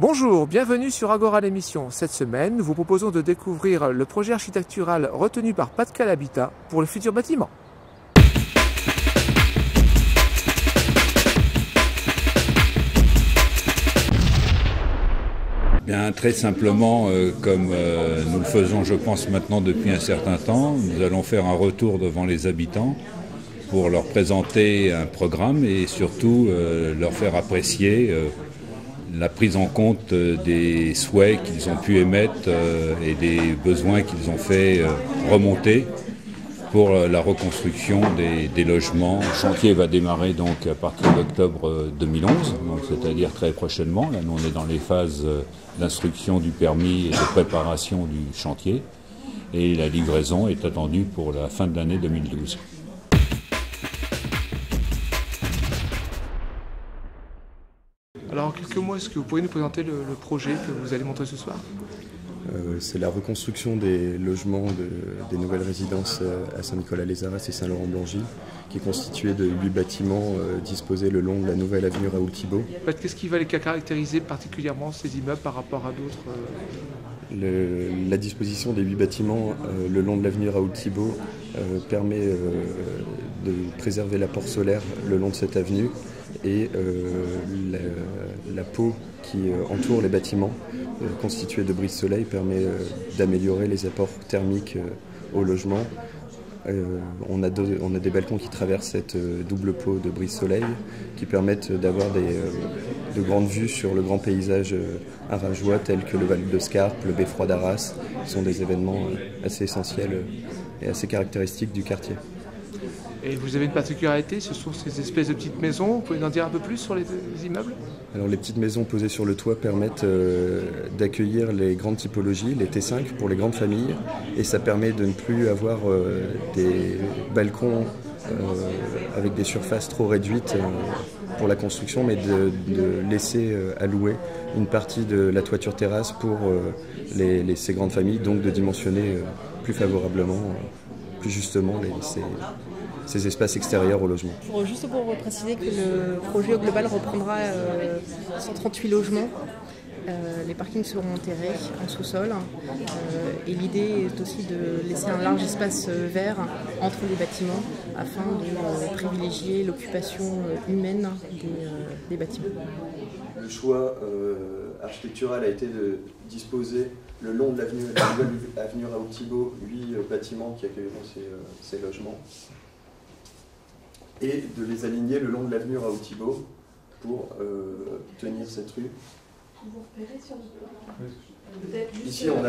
Bonjour, bienvenue sur Agora l'émission. Cette semaine, nous vous proposons de découvrir le projet architectural retenu par Pas-de-Calais Habitat pour le futur bâtiment. Bien, très simplement, comme nous le faisons, je pense, maintenant depuis un certain temps, nous allons faire un retour devant les habitants pour leur présenter un programme et surtout leur faire apprécier la prise en compte des souhaits qu'ils ont pu émettre et des besoins qu'ils ont fait remonter pour la reconstruction des logements. Le chantier va démarrer donc à partir d'octobre 2011, c'est-à-dire très prochainement. Là, nous, on est dans les phases d'instruction du permis et de préparation du chantier. Et la livraison est attendue pour la fin de l'année 2012. Alors en quelques mots, est-ce que vous pourriez nous présenter le projet que vous allez montrer ce soir ? C'est la reconstruction des logements des nouvelles résidences à Saint-Nicolas-les-Arras et Saint-Laurent-Blangy, qui est constitué de 8 bâtiments disposés le long de la nouvelle avenue Raoul-Thibault. Qu'est-ce qui va les caractériser particulièrement ces immeubles par rapport à d'autres La disposition des 8 bâtiments le long de l'avenue Raoul-Thibault permet de préserver l'apport solaire le long de cette avenue et la peau qui entoure les bâtiments constituée de brise-soleil permet d'améliorer les apports thermiques au logement. On a des balcons qui traversent cette double peau de brise-soleil qui permettent d'avoir de grandes vues sur le grand paysage arageois tels que le Val de Scarpe, le beffroi d'Arras, qui sont des événements assez essentiels et assez caractéristiques du quartier. Et vous avez une particularité, ce sont ces espèces de petites maisons, vous pouvez en dire un peu plus sur les immeubles ? Alors les petites maisons posées sur le toit permettent d'accueillir les grandes typologies, les T5 pour les grandes familles, et ça permet de ne plus avoir des balcons avec des surfaces trop réduites pour la construction, mais de laisser allouer une partie de la toiture terrasse pour ces grandes familles, donc de dimensionner plus favorablement, plus justement ces espaces extérieurs au logement. Juste pour préciser que le projet au global reprendra 138 logements. Les parkings seront enterrés en sous-sol et l'idée est aussi de laisser un large espace vert entre les bâtiments afin de privilégier l'occupation humaine des bâtiments. Le choix architectural a été de disposer le long de la nouvelle avenue Raoul-Thibault 8 bâtiments qui accueilleront ces logements et de les aligner le long de l'avenue Raoul-Thibault pour tenir cette rue. Vous repérez sur le... Ici, on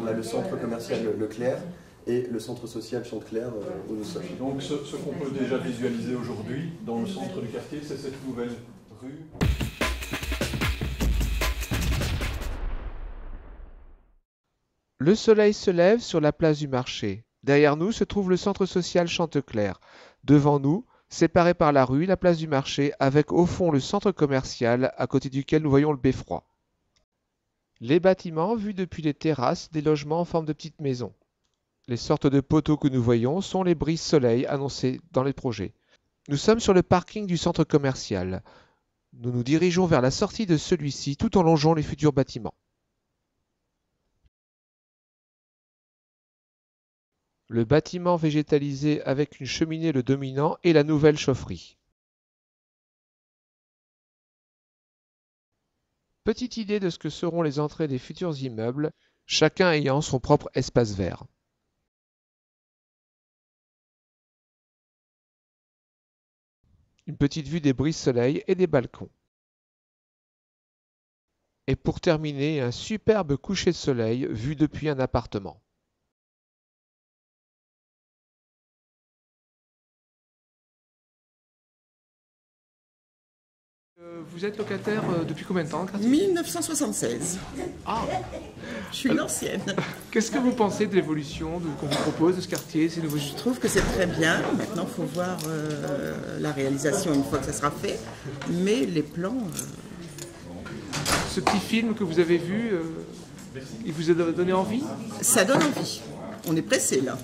a le centre commercial Leclerc et le centre social Chanteclair où nous sommes. Donc ce qu'on peut déjà visualiser aujourd'hui dans le centre du quartier, c'est cette nouvelle rue. Le soleil se lève sur la place du marché. Derrière nous se trouve le centre social Chanteclair. Devant nous, séparé par la rue, la place du marché, avec au fond le centre commercial, à côté duquel nous voyons le beffroi. Les bâtiments, vus depuis les terrasses, des logements en forme de petites maisons. Les sortes de poteaux que nous voyons sont les brises-soleil annoncées dans les projets. Nous sommes sur le parking du centre commercial. Nous nous dirigeons vers la sortie de celui-ci tout en longeant les futurs bâtiments. Le bâtiment végétalisé avec une cheminée le dominant et la nouvelle chaufferie. Petite idée de ce que seront les entrées des futurs immeubles, chacun ayant son propre espace vert. Une petite vue des brises-soleil et des balcons. Et pour terminer, un superbe coucher de soleil vu depuis un appartement. Vous êtes locataire depuis combien de temps ? 1976. Ah. Je suis l'ancienne. Qu'est-ce que vous pensez de l'évolution qu'on vous propose de ce quartier, ces nouveaux... Je trouve que c'est très bien. Maintenant, il faut voir la réalisation une fois que ça sera fait. Mais les plans... Ce petit film que vous avez vu, il vous a donné envie ? Ça donne envie. On est pressé là.